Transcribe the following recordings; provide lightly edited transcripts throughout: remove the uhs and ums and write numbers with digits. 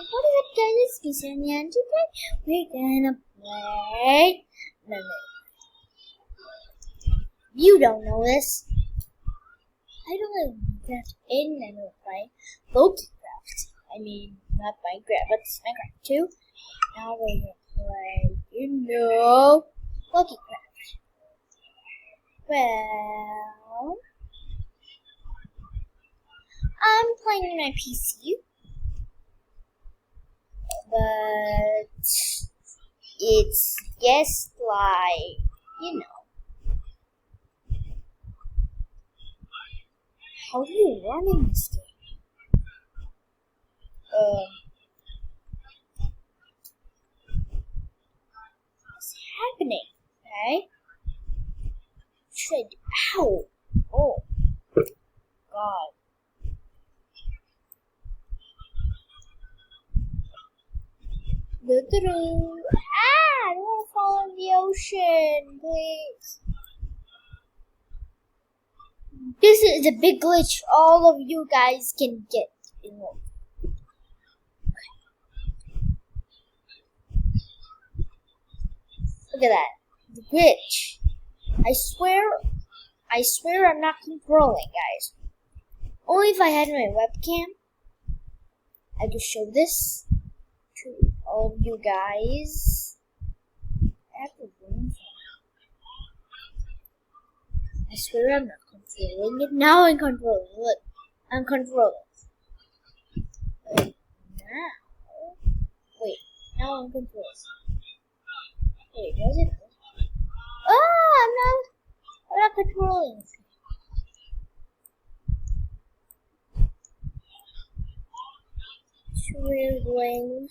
what is up, guys? It's Kisani, and today we're gonna play. No. You don't know this. I don't know Minecraft and I will play LokiCraft. I mean, not Minecraft, but it's Minecraft too. Now we're gonna play, LokiCraft. Well, I'm playing on my PC. But it's just like, how do you run in this game? What's happening? Okay? Ow! Oh, God. I don't want to fall in the ocean, please. This is a big glitch all of you guys can get involved. Look at that. The glitch. I swear I'm not controlling, guys. Only if I had my webcam, I could show this to all of you guys. I swear I'm not controlling it. Now I'm controlling. Look, I'm controlling. Now I'm controlling. Wait, does it? Oh, I'm not controlling. So we're going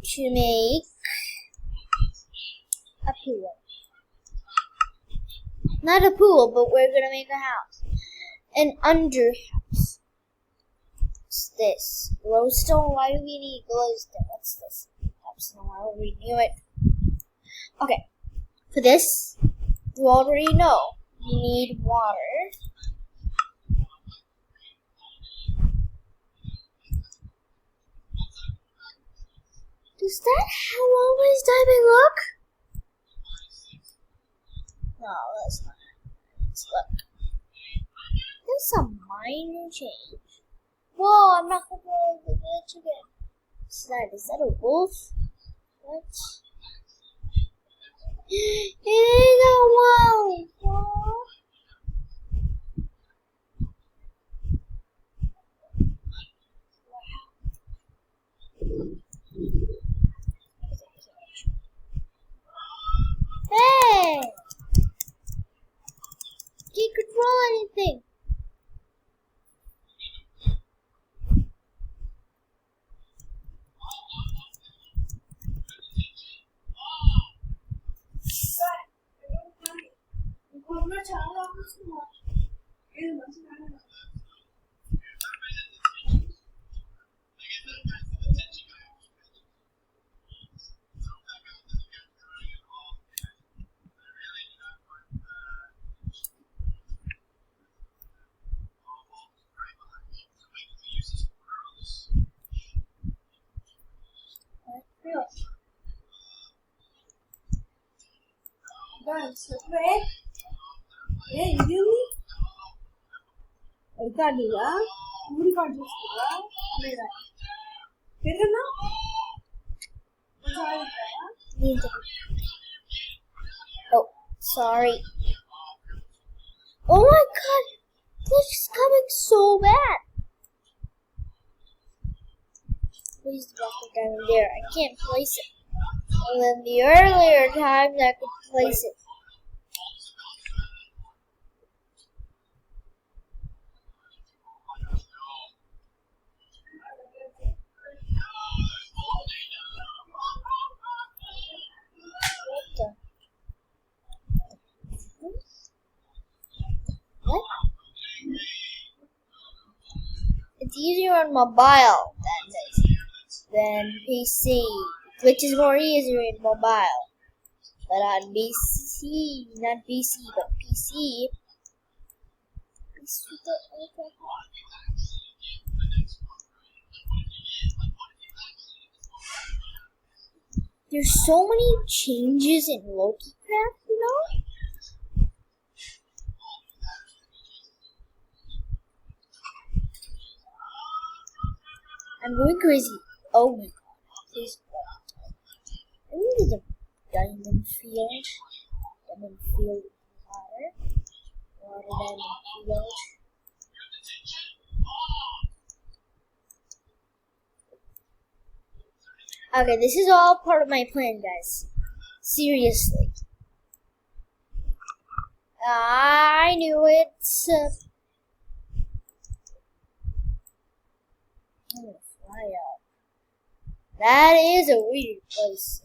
to make a pool. Not a pool, but we're gonna make a house. An under house. What's this? Glowstone? Why do we need glowstone? What's this? Why do we need it? Okay. For this, you already know. You need water. Is that how always diamond look? No, that's not. Let's look. There's some minor change. Whoa, I'm not gonna go the glitch again. Is that a wolf? What? It is a wolf! Wow. Hey! Can't control anything. Guys, okay? Yeah, you do me? Dila, you can't do it. Oh, sorry. Oh my God, this is coming so bad. Please drop it down there. I can't place it. And then the earlier times I could place it. What? It's easier on mobile than PC, which is more easier in mobile. But on PC, not PC, but PC. There's so many changes in Loki Craft, you know? I'm going crazy. Oh my god. Please what? I think there's a diamond field. Diamond field water. Water diamond field. Okay, this is all part of my plan, guys. Seriously. I knew it. I'm gonna fly up. That is a weird place.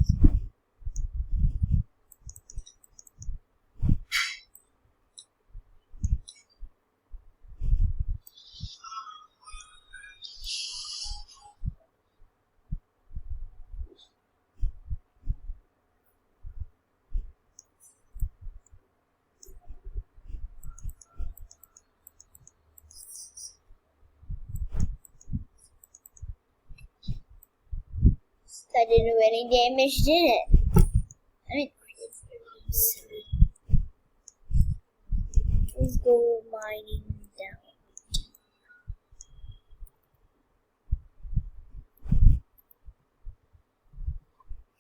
I didn't do any damage, did it? I mean, let's go mining down.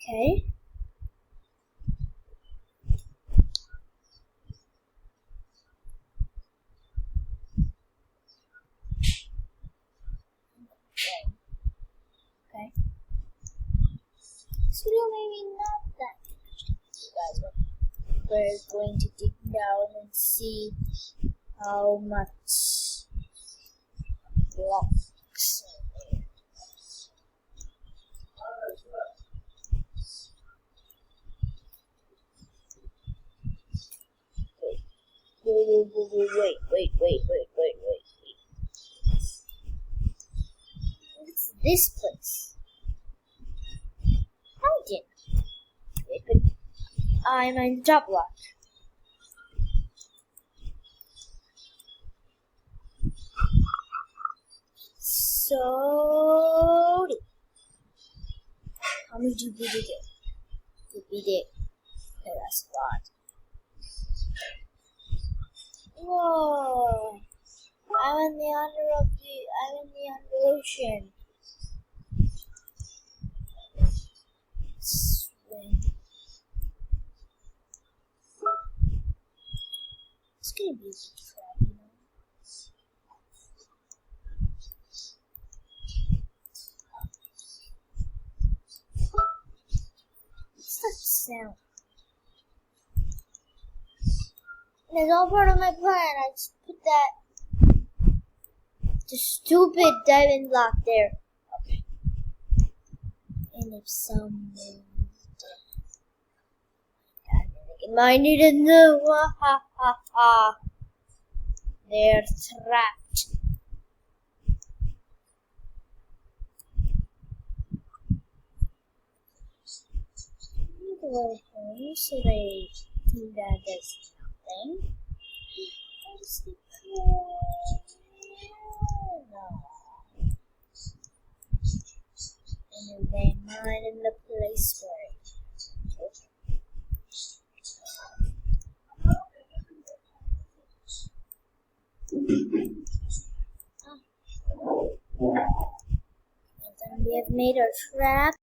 Okay. Okay. This video maybe not that interesting to you guys, but we're going to dig down and see how much blocks are there. Wait. What's this place? I didn't. Wait, but I'm on the top block. So, how many did we dig? Did we dig? Okay, that's a lot. Whoa! I'm in the under ocean. Swim. It's gonna be a big trap, you know. What's that sound? And it's all part of my plan. I just put the stupid diamond block there. Okay. And if someone I need to know. They're trapped. So they think that there's nothing. What's the no. And then they mine in the place where and then we have made our trap.